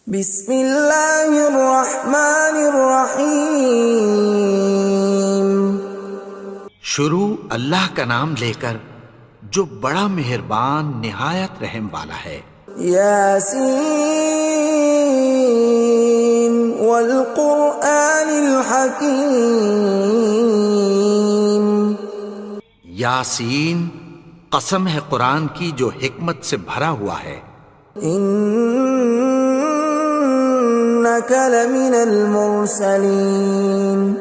بسم اللہ الرحمن الرحیم۔ شروع اللہ کا نام لے کر جو بڑا مہربان نہایت رحم والا ہے۔ یاسین والقرآن الحکیم۔ یاسین، قسم ہے قرآن کی جو حکمت سے بھرا ہوا ہے۔ انک لمن المرسلین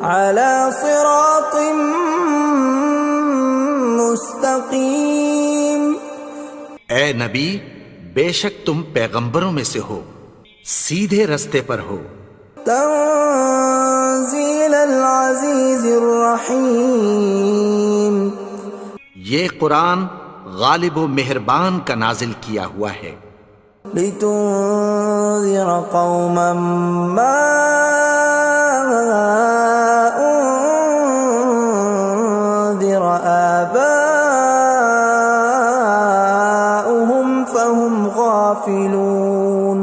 علی صراط مستقیم۔ اے نبی، بے شک تم پیغمبروں میں سے ہو، سیدھے رستے پر ہو۔ تنزیل العزیز الرحیم۔ یہ قرآن غالب و مہربان کا نازل کیا ہوا ہے۔ لتنذر قوما ما انذر آباؤهم فهم غافلون۔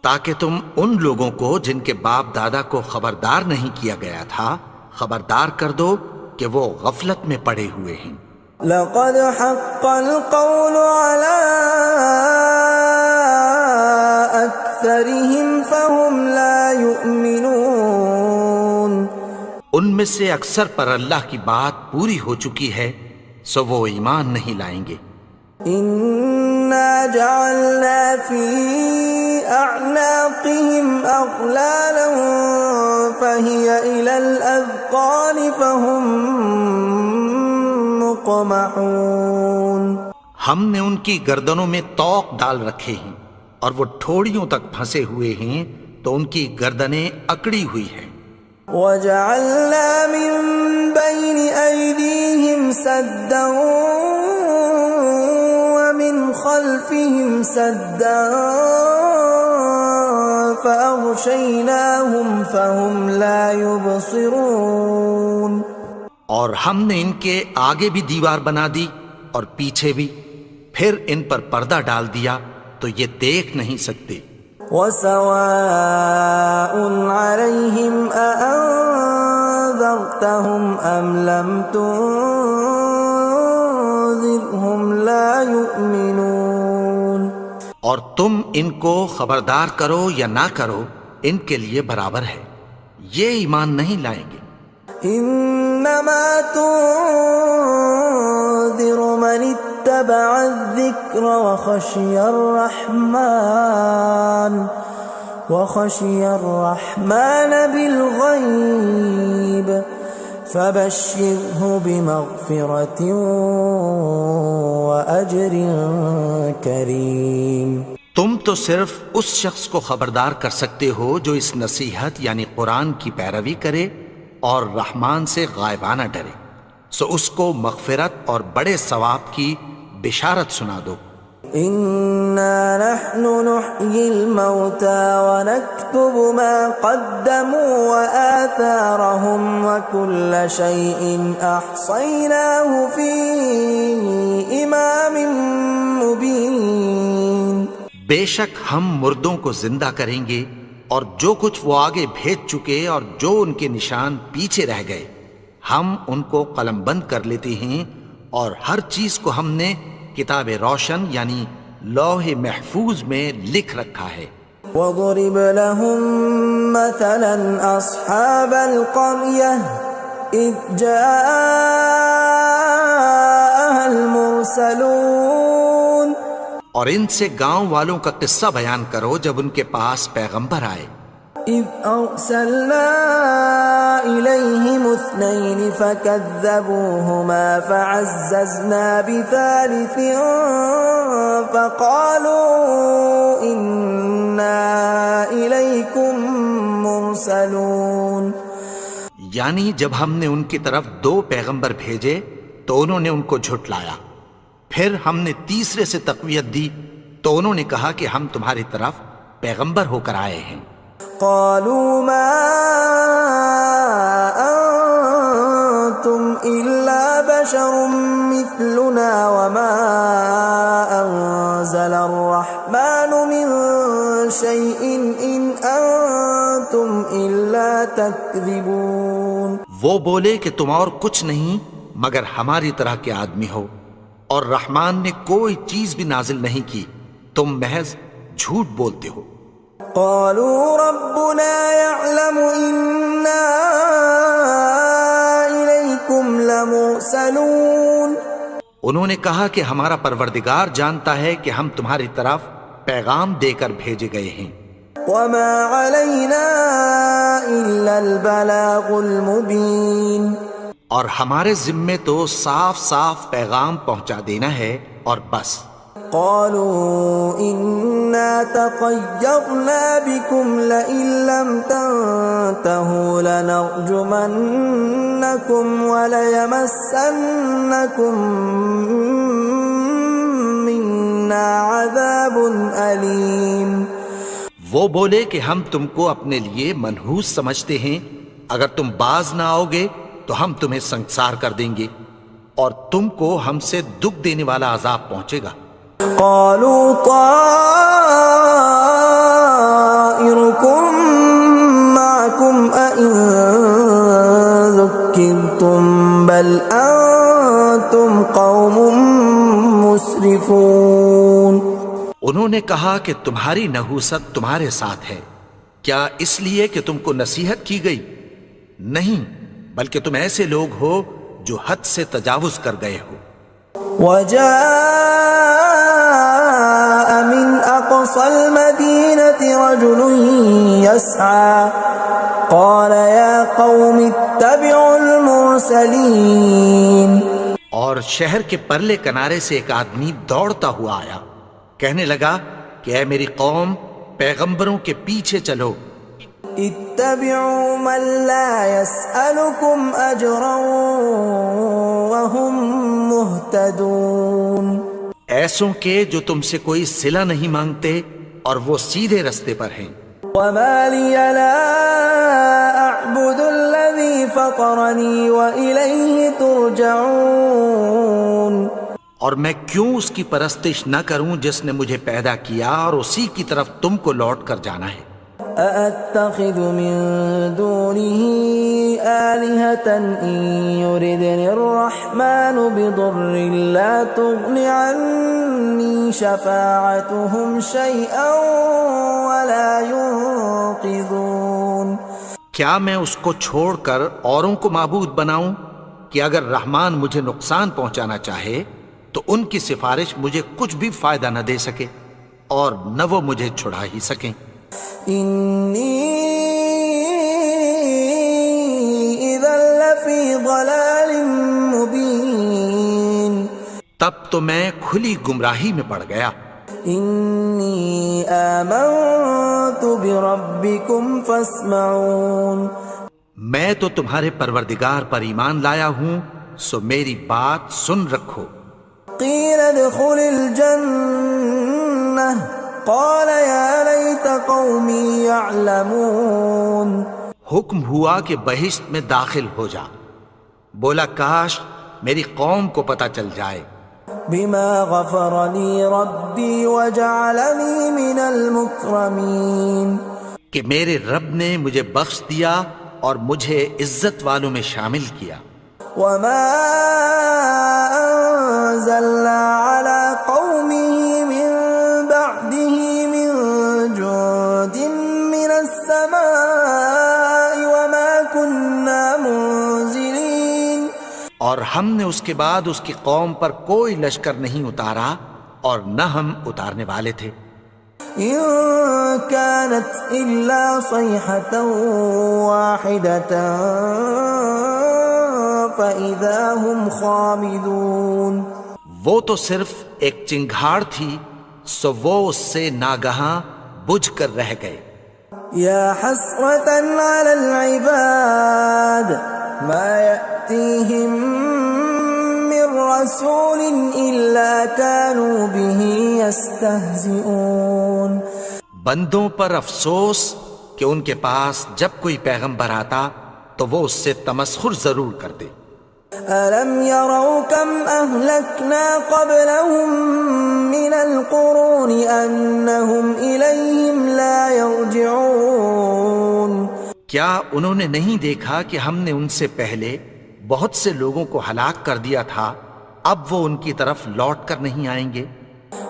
تاکہ تم ان لوگوں کو جن کے باپ دادا کو خبردار نہیں کیا گیا تھا خبردار کر دو کہ وہ غفلت میں پڑے ہوئے ہیں۔ لقد حق القول على أكثرهم فهم لا يؤمنون۔ ان میں سے اکثر پر اللہ کی بات پوری ہو چکی ہے سو وہ ایمان نہیں لائیں گے۔ إنا جعلنا في أعناقهم أغلالا فهي إلى الأذقان فهم مقمحون۔ ہم نے ان کی گردنوں میں طوق ڈال رکھے ہیں اور وہ ٹھوڑیوں تک پھنسے ہوئے ہیں تو ان کی گردنیں اکڑی ہوئی ہیں۔ وجعلنا من بين أيديهم سدا ومن خلفهم سدا فأغشيناهم فهم لا يبصرون۔ اور ہم نے ان کے آگے بھی دیوار بنا دی اور پیچھے بھی، پھر ان پر پردہ ڈال دیا تو یہ دیکھ نہیں سکتے۔ وَسَوَاءٌ عَلَيْهِمْ أَأَنذَرْتَهُمْ أَمْ لَمْ تُنذِرْهُمْ لَا يُؤْمِنُونَ۔ اور تم ان کو خبردار کرو یا نہ کرو ان کے لیے برابر ہے، یہ ایمان نہیں لائیں گے۔ انما تنذر من اتبع الذکر وخشی الرحمن بالغیب فبشرہ بمغفرۃ واجر کریم۔ تم تو صرف اس شخص کو خبردار کر سکتے ہو جو اس نصیحت یعنی قرآن کی پیروی کرے اور رحمان سے غائبانہ ڈرے، سو اس کو مغفرت اور بڑے ثواب کی بشارت سنا دو۔ انا نحن نحيي الموتى ونكتب ما قدموا وآثارهم وكل شيء احصيناه في امام مبين۔ بے شک ہم مردوں کو زندہ کریں گے اور جو کچھ وہ آگے بھیج چکے اور جو ان کے نشان پیچھے رہ گئے ہم ان کو قلم بند کر لیتے ہیں، اور ہر چیز کو ہم نے کتاب روشن یعنی لوح محفوظ میں لکھ رکھا ہے۔ وَضُرِبْ لَهُم مَّثَلًا أَصْحَابَ الْقَرْيَةِ إِذْ جَاءَهَا الْمُرْسَلُونَ۔ اور ان سے گاؤں والوں کا قصہ بیان کرو جب ان کے پاس پیغمبر آئے۔ إِذْ أَرْسَلْنَا إِلَيْهِمُ اثْنَيْنِ فَكَذَّبُوهُمَا فَعَزَّزْنَا بِثَالِثٍ فَقَالُوا إِنَّا إِلَيْكُمْ مُرْسَلُونَ۔ یعنی جب ہم نے ان کی طرف 2 پیغمبر بھیجے تو انہوں نے ان کو جھٹلایا، پھر ہم نے تیسرے سے تقویت دی تو انہوں نے کہا کہ ہم تمہاری طرف پیغمبر ہو کر آئے ہیں۔ قالوا ما أنتم إلا بشر مثلنا وما أنزل الرحمن من شيء إن أنتم إلا تكذبون. وہ بولے کہ تم اور کچھ نہیں مگر ہماری طرح کے آدمی ہو، اور رحمان نے کوئی چیز بھی نازل نہیں کی، تم محض جھوٹ بولتے ہو. قالوا ربنا يعلم إنا إليكم لمرسلون. انہوں نے کہا کہ ہمارا پروردگار جانتا ہے کہ ہم تمہاری طرف پیغام دے کر بھیجے گئے ہیں. وما علينا إلا البلاغ المبين. اور ہمارے ذمے تو صاف صاف پیغام پہنچا دینا ہے اور بس. قالوا إنا تطيرنا بكم لئن لم تنتهوا لنرجمنكم وليمسنكم منا عذاب أليم. وہ بولے کہ ہم تم کو اپنے لیے منحوس سمجھتے ہیں، اگر تم باز نہ آؤ گے تو ہم تمہیں سنسار کر دیں گے اور تم کو ہم سے دکھ دینے والا عذاب پہنچے گا. قالوا طائركم معكم أئن ذكرتم بل أنتم قوم مسرفون. انہوں نے کہا کہ تمہاری نحوست تمہارے ساتھ ہے، کیا اس لیے کہ تم کو نصیحت کی گئی؟ نہیں، بلکہ تم ایسے لوگ ہو جو حد سے تجاوز کر گئے ہو. وجاء من أقصى المدينة رجل يسعى قال يا قوم اتبعوا المرسلين. اور شہر کے پرلے کنارے سے ایک آدمی دوڑتا ہوا آیا، کہنے لگا کہ اے میری قوم، پیغمبروں کے پیچھے چلو. اتبعوا من لا يسألكم أجرا وهم مهتدون. ایسوں کے جو تم سے کوئی صلہ نہیں مانگتے اور وہ سیدھے رستے پر ہیں. وما لي لا أعبد الذي فطرني وإليه ترجعون. اور میں کیوں اس کی پرستش نہ کروں جس نے مجھے پیدا کیا اور اسی کی طرف تم کو لوٹ کر جانا ہے. أأتخذ من دونه آلهة إن يردني الرحمن بضر لا تغن عني شفاعتهم شيئا ولا ينقذون. کیا میں اس کو چھوڑ کر اوروں کو معبود بناؤں کہ اگر رحمان مجھے نقصان پہنچانا چاہے تو ان کی سفارش مجھے کچھ بھی فائدہ نہ دے سکے اور نہ وہ مجھے چھڑا ہی سکیں. إني إذا لفي ضلال مبين. تب تو میں کھلی گمراہی میں پڑ گیا. إني آمنت بربكم فاسمعون. میں تو تمہارے پروردگار پر ایمان لایا ہوں، سو میری بات سن رکھو. قيل ادخل الجنة قال يا ليت قومي يعلمون. حکم ہوا کہ بہشت میں داخل ہو جا. بولا کاش میری قوم کو پتہ چل جائے. بما غفر لي ربي وجعلني من المكرمين. کہ میرے رب نے مجھے بخش دیا اور مجھے عزت والوں میں شامل کیا. وما أنزلنا على قومه من بعده من جند من السماء وما كنا منزلين. اور ہم نے اس کے بعد اس کی قوم پر کوئی لشکر نہیں اتارا اور نہ ہم اتارنے والے تھے. إن كانت إلا صيحة واحدة فإذا هم خامدون. وہ تو صرف ایک چنگھاڑ تھی، سو وہ اس سے ناگہاں بجھ کر رہ گئے. يا حسرة على العباد ما يأتيهم من رسول إلا كانوا به يستهزئون. بندوں پر افسوس کہ ان کے پاس جب کوئی پیغمبر آتا تو وہ اس سے تمسخر ضرور کرتے. أَلَمْ يَرَوْا كَمْ أَهْلَكْنَا قَبْلَهُمْ مِنَ الْقُرُونِ أَنَّهُمْ إِلَيْهِمْ لَا يَرْجِعُونَ کیا انہوں نے نہیں دیکھا کہ ہم نے ان سے پہلے بہت سے لوگوں کو ہلاک کر دیا تھا، اب وہ ان کی طرف لوٹ کر نہیں آئیں گے؟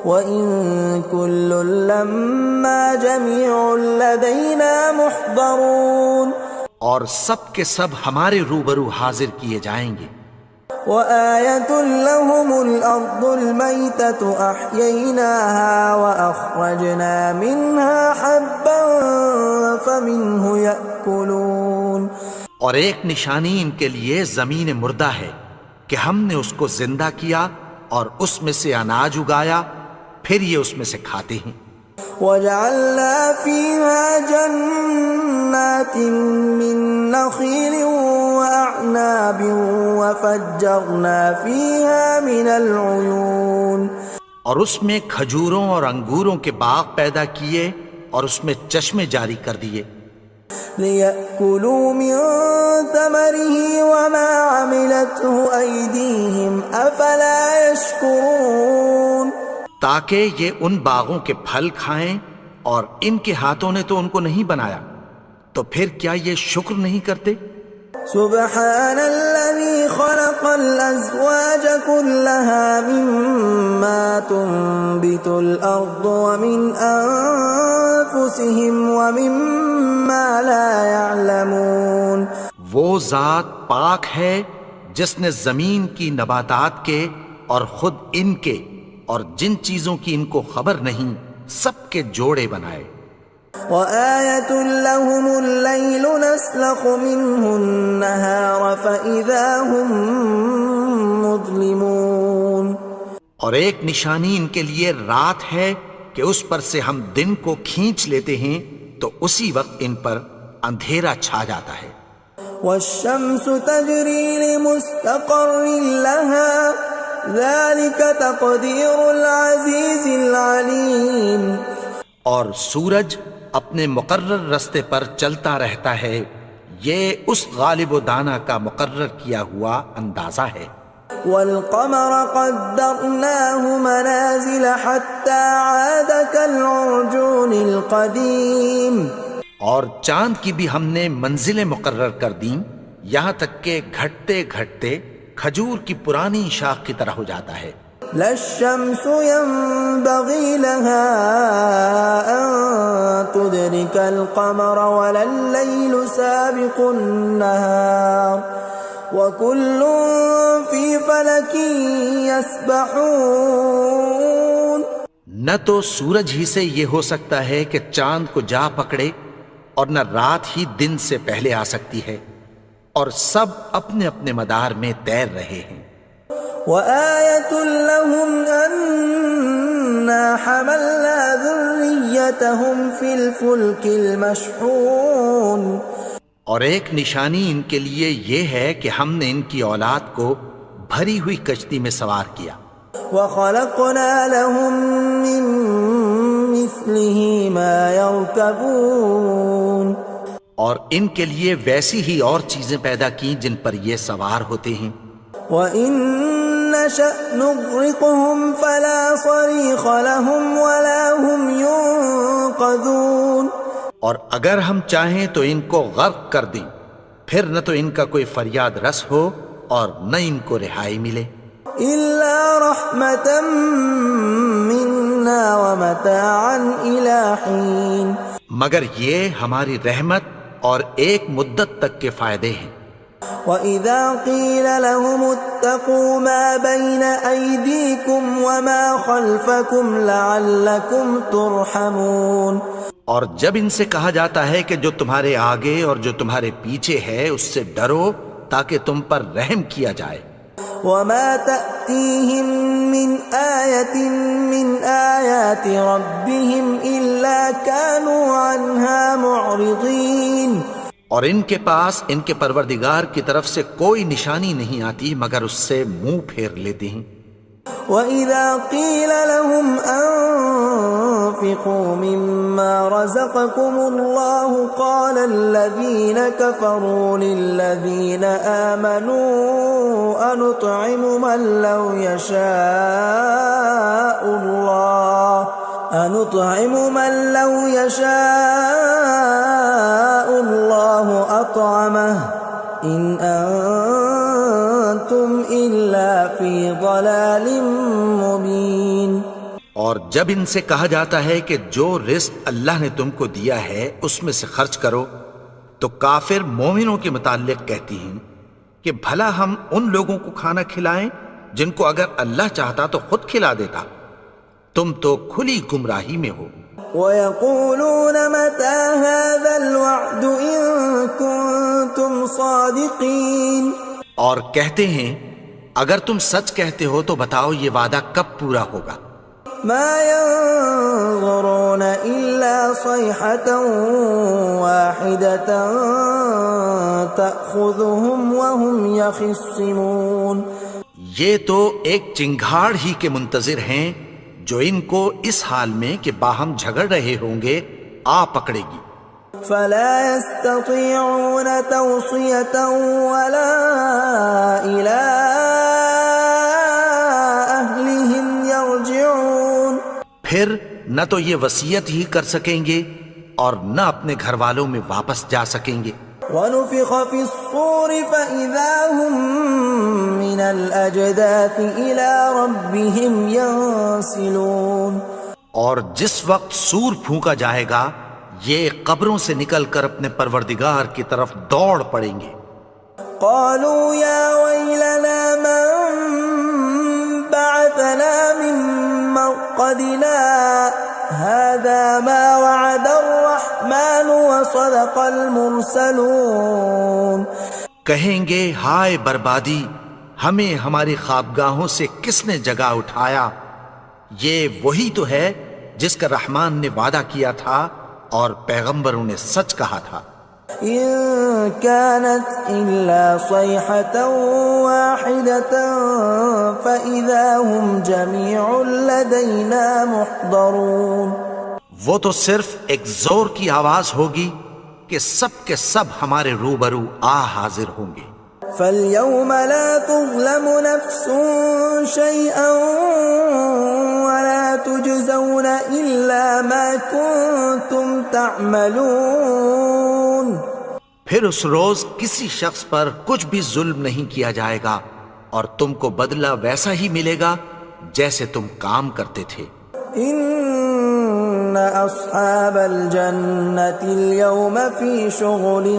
وَإِن كُلٌّ لَّمَّا جَمِيعٌ لَّدَيْنَا مُحْضَرُونَ اور سب کے سب ہمارے روبرو حاضر کیے جائیں گے۔ وَآيَةٌ لَّهُمُ الْأَرْضُ الْمَيْتَةُ أَحْيَيْنَاهَا وَأَخْرَجْنَا مِنْهَا حَبًّا فَمِنْهُ يَأْكُلُونَ اور ایک نشانی ان کے لیے زمین مردہ ہے کہ ہم نے اس کو زندہ کیا اور اس میں سے اناج اگایا، پھر یہ اس میں سے کھاتے ہیں۔ وَجَعَلْنَا فِيهَا جَنَّاتٍ مِّن نَّخِيلٍ وَأَعْنَابٍ وَفَجَّرْنَا فِيهَا مِنَ الْعُيُونِ اور اس میں کھجوروں اور انگوروں کے باغ پیدا کیے اور اس میں چشمے جاری کر دیے، لِيَأْكُلُوا مِن ثَمَرِهِ وَمَا عَمِلَتْهُ أَيْدِيهِمْ أَفَلَا يَشْكُرُونَ تاکہ یہ ان باغوں کے پھل کھائیں، اور ان کے ہاتھوں نے تو ان کو نہیں بنایا، تو پھر کیا یہ شکر نہیں کرتے؟ سبحان الذي خلق الأزواج كلها مما تنبت الأرض ومن أنفسهم ومما لا يعلمون وہ ذات پاک ہے جس نے زمین کی نباتات کے اور خود ان کے اور جن چیزوں کی ان کو خبر نہیں سب کے جوڑے بنائے۔ وَآيَةٌ لَّهُمُ اللَّيْلُ نَسْلَخُ مِنْهُ النَّهَارَ فَإِذَا هُمْ مُظْلِمُونَ اور ایک نشانی ان کے لیے رات ہے کہ اس پر سے ہم دن کو کھینچ لیتے ہیں تو اسی وقت ان پر اندھیرا چھا جاتا ہے۔ وَالشَّمْسُ تَجْرِي لِمُسْتَقَرٍّ لَّهَا ذَلِكَ تَقْدِيرُ الْعَزِيزِ الْعَلِيمِ اور سورج اپنے مقرر رستے پر چلتا رہتا ہے، یہ اس غالب و دانا کا مقرر کیا ہوا اندازہ ہے۔ وَالْقَمَرَ قَدَّرْنَاهُ مَنَازِلَ حَتَّى عَادَ كَالْعُرْجُونِ الْقَدِيمِ اور چاند کی بھی ہم نے منزلیں مقرر کر دیں، یہاں تک کہ گھٹتے گھٹتے کھجور کی پرانی شاخ کی طرح ہو جاتا ہے۔ لا الشمس ينبغي لها أن تدرك القمر ولا الليل سابق النهار وكل في فلك يسبحون نہ تو سورج ہی سے یہ ہو سکتا ہے کہ چاند کو جا پکڑے، اور نہ رات ہی دن سے پہلے آ سکتی ہے، اور سب اپنے اپنے مدار میں تیر رہے ہیں۔ وَآيَةٌ لَّهُمْ أَنَّا حَمَلْنَا ذُرِّيَّتَهُمْ فِي الْفُلْكِ الْمَشْحُونِ اور ایک نشانی ان کے لیے یہ ہے کہ ہم نے ان کی اولاد کو بھری ہوئی کشتی میں سوار کیا۔ وَخَلَقْنَا لَهُم مِّن مِّثْلِهِ مَا يَرْكَبُونَ اور ان کے لیے ویسی ہی اور چیزیں پیدا کی جن پر یہ سوار ہوتے ہیں۔ وَإِن نَّشَأْ نُغْرِقْهُمْ فَلَا صَرِيخَ لَهُمْ وَلَا هُمْ يُنقَذُونَ اور اگر ہم چاہیں تو ان کو غرق کر دیں، پھر نہ تو ان کا کوئی فریاد رس ہو اور نہ ان کو رہائی ملے۔ إِلَّا رَحْمَةً مِّنَّا وَمَتَاعًا إِلَىٰ حِينٍ مگر یہ ہماری رحمت اور ایک مدت تک کے فائدے ہیں۔ وَإِذَا قِيلَ لَهُمُ اتَّقُوا مَا بَيْنَ أَيْدِيكُمْ وَمَا خَلْفَكُمْ لَعَلَّكُمْ تُرْحَمُونَ اور جب ان سے کہا جاتا ہے کہ جو تمہارے آگے اور جو تمہارے پیچھے ہے اس سے ڈرو تاکہ تم پر رحم کیا جائے۔ وَمَا تَأْتِيهِم مِّنْ آيَةٍ مِّنْ آيَاتِ رَبِّهِمْ إِلَّا كَانُوا عَنْهَا مُعْرِضِينَ اور ان کے پاس ان کے پروردگار کی طرف سے کوئی نشانی نہیں آتی مگر اس سے منہ پھیر لیتے ہیں۔ وَإِذَا قِيلَ لَهُمْ أَنفِقُوا مِمَّا رَزَقَكُمُ اللَّهُ قَالَ الَّذِينَ كَفَرُوا لِلَّذِينَ آمَنُوا أَنُطْعِمُ مَن لَّوْ يَشَاءُ اللَّهُ أَطْعَمَهُ إِنْ أَنتُمْ إِلَّا فِي ضَلَالٍ مُبِينٍ۔ اور جب ان سے کہا جاتا ہے کہ جو رزق اللہ نے تم کو دیا ہے اس میں سے خرچ کرو، تو کافر مومنوں کے متعلق کہتی ہیں کہ بھلا ہم ان لوگوں کو کھانا کھلائیں جن کو اگر اللہ چاہتا تو خود کھلا دیتا، تم تو کھلی گمراہی میں ہو۔ وَيَقُولُونَ مَتَى هَذَا الْوَعْدُ إِن كُنتُمْ صَادِقِينَ، اور کہتے ہیں اگر تم سچ کہتے ہو تو بتاؤ یہ وعدہ کب پورا ہوگا۔ مَا يَنظُرُونَ إِلَّا صَيْحَةً وَاحِدَةً تَأْخُذُهُمْ وَهُمْ يَخِصِّمُونَ، یہ تو ایک چنگھاڑ ہی کے منتظر ہیں جو ان کو اس حال میں کہ باہم جھگڑ رہے ہوں گے آ پکڑے گی۔ فَلَا يَسْتَطِيعُونَ تَوْصِيَةً وَلَا إِلَىٰ أَهْلِهِمْ يَرْجِعُونَ، پھر نہ تو یہ وصیت ہی کر سکیں گے اور نہ اپنے گھر والوں میں واپس جا سکیں گے۔ وَنُفِخَ فِي الصُّورِ فَإِذَا هُم مِّنَ الْأَجْدَاثِ إِلَىٰ رَبِّهِمْ يَنسِلُونَ، اور جس وقت سور پھونکا جائے گا یہ قبروں سے نکل کر اپنے پروردگار کی طرف دوڑ پڑیں گے۔ قَالُوا يَا وَيْلَنَا مَن بَعَثَنَا مِن مَّرْقَدِنَا هَٰذَا مَا وَعَدَ الرَّحْمَٰنُ وَصَدَقَ الْمُرْسَلُونَ، کہیں گے ہائے بربادی، ہمیں ہماری خوابگاہوں سے کس نے جگا اٹھایا، یہ وہی تو ہے جس کا رحمان نے وعدہ کیا تھا اور پیغمبروں نے سچ کہا تھا۔ إِن كَانَتْ إِلَّا صَيْحَةً وَاحِدَةً فَإِذَا هُمْ جَمِيعٌ لَّدَيْنَا مُحْضَرُونَ، وہ تو صرف ایک زور کی آواز ہوگی کہ سب کے سب ہمارے روبرو حاضر ہوں گے۔ فَالْيَوْمَ لَا تُظْلَمُ نَفْسٌ شَيْئًا وَلَا تُجْزَوْنَ إِلَّا مَا كُنتُمْ تَعْمَلُونَ، پھر اس روز کسی شخص پر کچھ بھی ظلم نہیں کیا جائے گا اور تم کو بدلہ ویسا ہی ملے گا جیسے تم کام کرتے تھے۔ إِنَّ أَصْحَابَ الْجَنَّةِ الْيَوْمَ فِي شُغُلٍ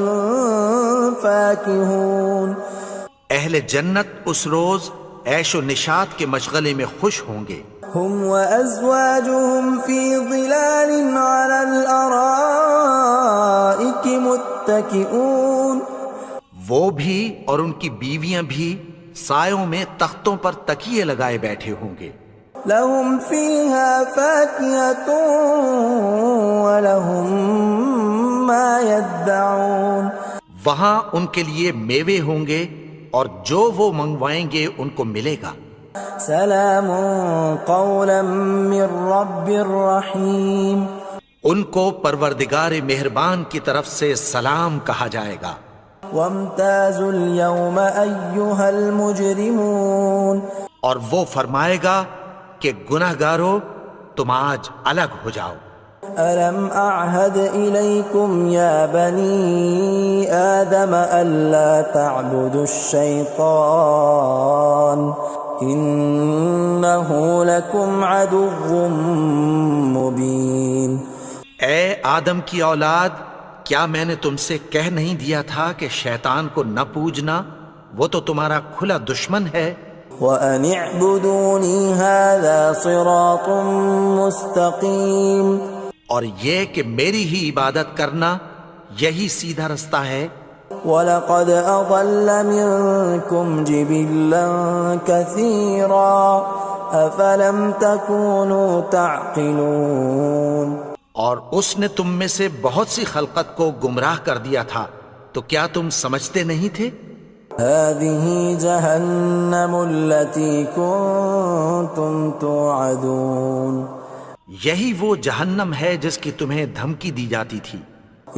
فَاكِهُونَ، اہل جنت اس روز عیش و نشاط کے مشغلے میں خوش ہوں گے۔ هُمْ وَأَزْوَاجُهُمْ فِي ظِلَالٍ عَلَى الْأَرَائِكِ مُتَّكِئُونَ، وہ بھی اور ان کی بیویاں بھی سایوں میں تختوں پر تکیے لگائے بیٹھے ہوں گے۔ لَهُمْ فِيهَا فَاكِهَةٌ وَلَهُمْ مَا يَدَّعُونَ، وہاں ان کے لیے میوے ہوں گے اور جو وہ منگوائیں گے ان کو ملے گا۔ سلام قولا من رب رحیم، ان کو پروردگار مہربان کی طرف سے سلام کہا جائے گا۔ وامتازوا اليوم ایھا المجرمون، اور وہ فرمائے گا کہ گنہگارو تم آج الگ ہو جاؤ۔ ألم أعهد إليكم يا بني آدم ألا تعبدوا الشيطان إنه لكم عدو مبين۔ اے آدم کی اولاد، کیا میں نے تم سے کہہ نہیں دیا تھا کہ شیطان کو نہ پوجنا، وہ تو تمہارا کھلا دشمن ہے۔ وَأَنِ اعْبُدُونِي هَذَا صِرَاطٌ مُسْتَقِيمٌ، اور یہ کہ میری ہی عبادت کرنا یہی سیدھا رستہ ہے۔ وَلَقَدْ أَضَلَّ مِنكُمْ جِبِلًّا كَثِيرًا أَفَلَمْ تَكُونُوا تَعْقِلُونَ، اور اس نے تم میں سے بہت سی خلقت کو گمراہ کر دیا تھا، تو کیا تم سمجھتے نہیں تھے؟ هذه جهنم التي كنتم توعدون یہی وہ جہنم ہے جس کی تمہیں دھمکی دی جاتی تھی.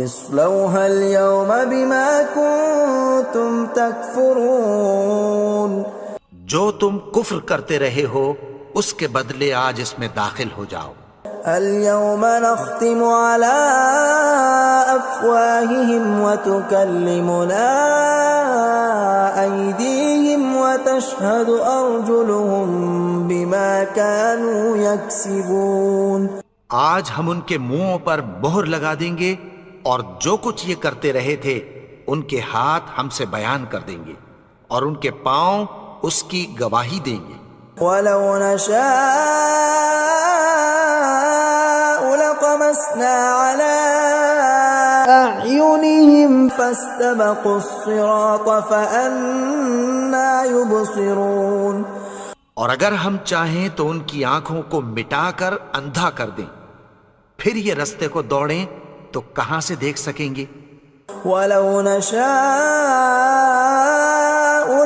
اصلوها اليوم بما كنتم تكفرون جو تم کفر کرتے رہے ہو اس کے بدلے آج اس میں داخل ہو جاؤ. اليوم نختم على أفواههم وتكلمنا أيديهم وتشهد أرجلهم بما كانوا يكسبون. آج ہم ان کے منہوں پر مہر لگا دیں گے اور جو کچھ یہ کرتے رہے تھے ان کے ہاتھ ہم سے بیان کر دیں گے اور ان کے پاؤں اس کی گواہی دیں گے. وَلَوْ نَشَاءُ لَطَمَسْنَا عَلَىٰ أَعْيُنِهِمْ فَاسْتَبَقُوا الصِّرَاطَ فَأَنَّىٰ يُبْصِرُونَ. اور اگر ہم چاہیں تو ان کی آنکھوں کو مٹا کر اندھا کر دیں، پھر یہ رستے کو دوڑیں تو کہاں سے دیکھ سکیں گے. وَلَوْ نَشَاءُ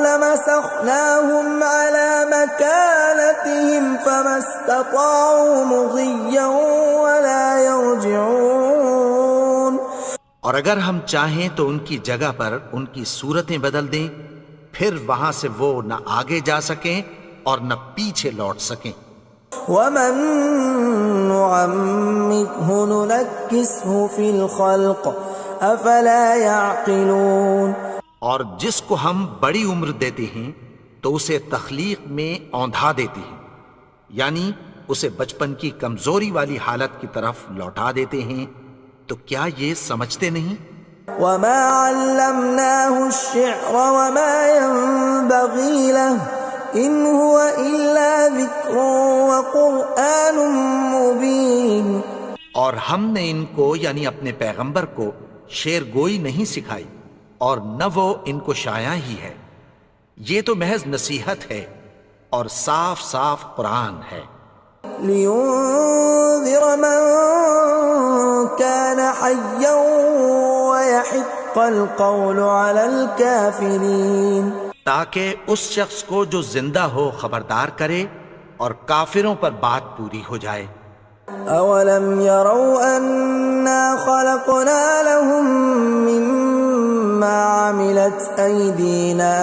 لَمَسَخْنَاهُمْ عَلَىٰ مَكَانَتِهِمْ فَمَا اسْتَطَاعُوا مُضِيًّا وَلَا يَرْجِعُونَ. اور اگر ہم چاہیں تو ان کی جگہ پر ان کی صورتیں بدل دیں، پھر وہاں سے وہ نہ آگے جا سکیں اور نہ پیچھے لوٹ سکیں. وَمَن نُّعَمِّرْهُ نُنَكِّسْهُ فِي الْخَلْقِ أَفَلَا يَعْقِلُونَ. اور جس کو ہم بڑی عمر دیتے ہیں تو اسے تخلیق میں اوندھا دیتے ہیں، یعنی اسے بچپن کی کمزوری والی حالت کی طرف لوٹا دیتے ہیں. تو کیا یہ سمجھتے نہیں؟ وَمَا عَلَّمْنَاهُ الشِّعْرَ وَمَا يَنبَغِي لَهُ إِنْ هُوَ إِلَّا ذِكْرٌ وَقُرْآنٌ مُبِينٌ. اور ہم نے ان کو یعنی اپنے پیغمبر کو شعر گوئی نہیں سکھائی اور نہ وہ ان کو شایع ہی ہے، یہ تو محض نصیحت ہے اور صاف صاف قرآن ہے. لِيُنذِرَ مَن كَانَ حَيًّا وَيَحِقَّ الْقَوْلُ عَلَى الْكَافِرِينَ. تاکہ اس شخص کو جو زندہ ہو خبردار کرے اور کافروں پر بات پوری ہو جائے. أَوَلَمْ يَرَوْا أَنَّا خَلَقْنَا لَهُم مِّمَّا عَمِلَتْ أَيْدِينَا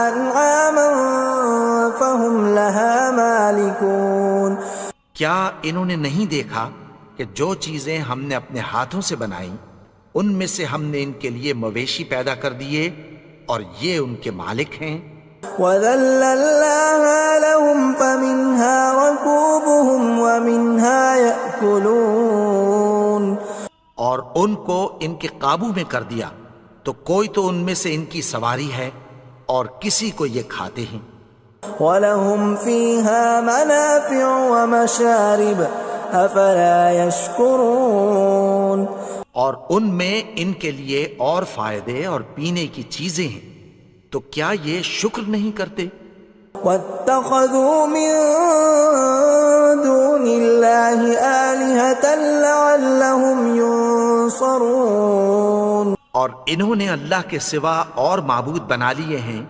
أَنْعَامًا فَهُمْ لَهَا مَالِكُونَ. کیا انہوں نے نہیں دیکھا کہ جو چیزیں ہم نے اپنے ہاتھوں سے بنائیں ان میں سے ہم نے ان کے لیے مویشی پیدا کر دیے اور یہ ان کے مالک ہیں. وَذَلَّلْنَاهَا لَهُمْ فَمِنْهَا رَكُوبُهُمْ وَمِنْهَا يَأْكُلُونَ. اور ان کو ان کے قابو میں کر دیا تو کوئی تو ان میں سے ان کی سواری ہے اور کسی کو یہ کھاتے ہیں. وَلَهُمْ فِيهَا مَنَافِعُ وَمَشَارِبُ أَفَلَا يَشْكُرُونَ. اور ان میں ان کے لیے اور فائدے اور پینے کی چیزیں ہیں، تو کیا یہ شکر نہیں کرتے؟ وَاتَّخَذُوا مِن دُونِ اللَّهِ آلِهَةً لَعَلَّهُمْ يُنصَرُونَ. اور انہوں نے اللہ کے سوا اور معبود بنا لیے ہیں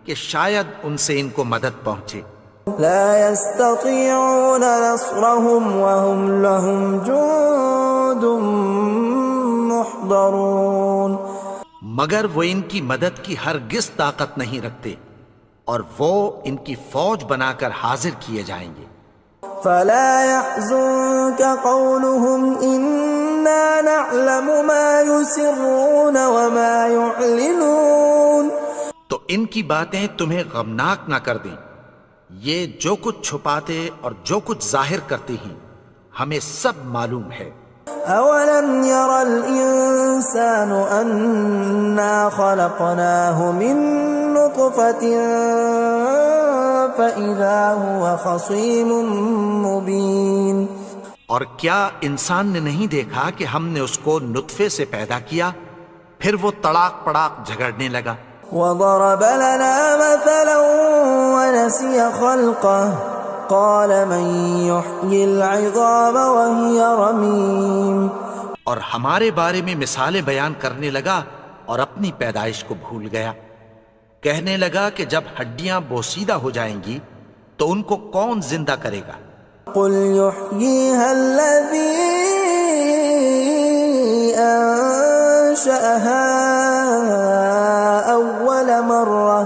کہ شاید ان سے ان کو مدد پہنچے. لا يستطيعون نصرهم وهم لهم جند محضرون. مگر وہ ان کی مدد کی ہرگز طاقت نہیں رکھتے اور وہ ان کی فوج بنا کر حاضر کیے جائیں گے. فلا يحزنك قولهم إنا نعلم ما يسرون وما يعلنون. تو ان کی باتیں تمہیں غمناک نہ کر دیں، یہ جو کچھ چھپاتے اور جو کچھ ظاہر کرتے ہیں ہمیں سب معلوم ہے. أولم ير الإنسان أنا خلقناه من نطفة فإذا هو خصيم مبين. اور کیا انسان نے نہیں دیکھا کہ ہم نے اس کو نطفے سے پیدا کیا پھر وہ تڑاک پڑاک جھگڑنے لگا. وضرب لنا مثلا ونسي خلقه قال من يحيي العظام وهي رميم. اور ہمارے بارے میں مثالیں بیان کرنے لگا اور اپنی پیدائش کو بھول گیا. کہنے لگا کہ جب ہڈیاں بوسیدہ ہو جائیں گی تو ان کو کون زندہ کرے گا؟ قل يحييها الذي أنشأها أول مرة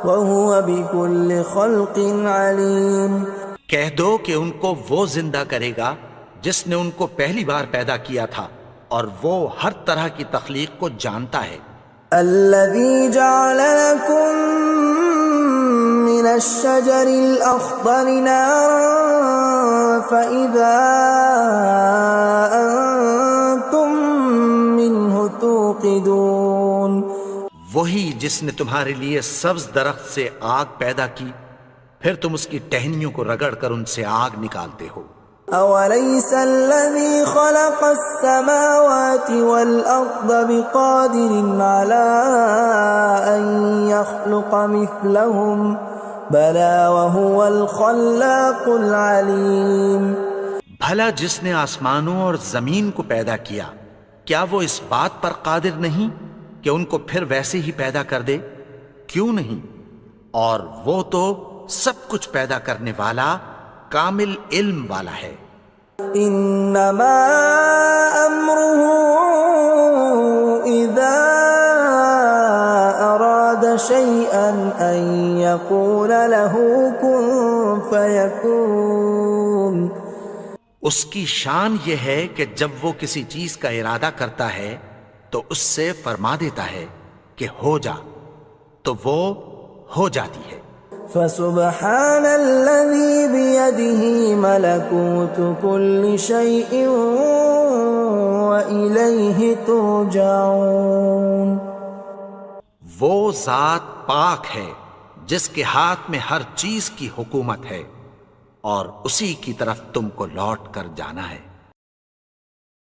وهو بكل خلق عليم۔ کہہ دو کہ ان کو وہ زندہ کرے گا جس نے ان کو پہلی بار پیدا کیا تھا اور وہ ہر طرح کی تخلیق کو جانتا ہے۔ الذي جعل لكم من الشجر الأخضر نارا فإذا أنتم منه توقدون۔ وہی جس نے تمہارے لیے سبز درخت سے آگ پیدا کی، پھر تم اس کی ٹہنیوں کو رگڑ کر ان سے آگ نکالتے ہو۔ أوليس الذي خلق السماوات والأرض بقادر على أن يخلق مثلهم بلى وهو الخلاق العليم۔ بھلا جس نے آسمانوں اور زمین کو پیدا کیا، کیا وہ اس بات پر قادر نہیں کہ ان کو پھر ویسے ہی پیدا کر دے؟ کیوں نہیں؟ اور وہ تو سب کچھ پیدا کرنے والا، کامل علم والا ہے۔ انما امره اذا اراد شيئا ان يقول له كن فيكون۔ اس کی شان یہ ہے کہ جب وہ کسی چیز کا ارادہ کرتا ہے تو اس سے فرما دیتا ہے کہ ہو جا، تو وہ ہو جاتی ہے۔ فسبحان الذي بيده ملكوت كل شيء وإليه ترجعون۔ وہ ذات پاک ہے جس کے ہاتھ میں ہر چیز کی حکومت ہے اور اسی کی طرف تم کو لوٹ کر جانا ہے۔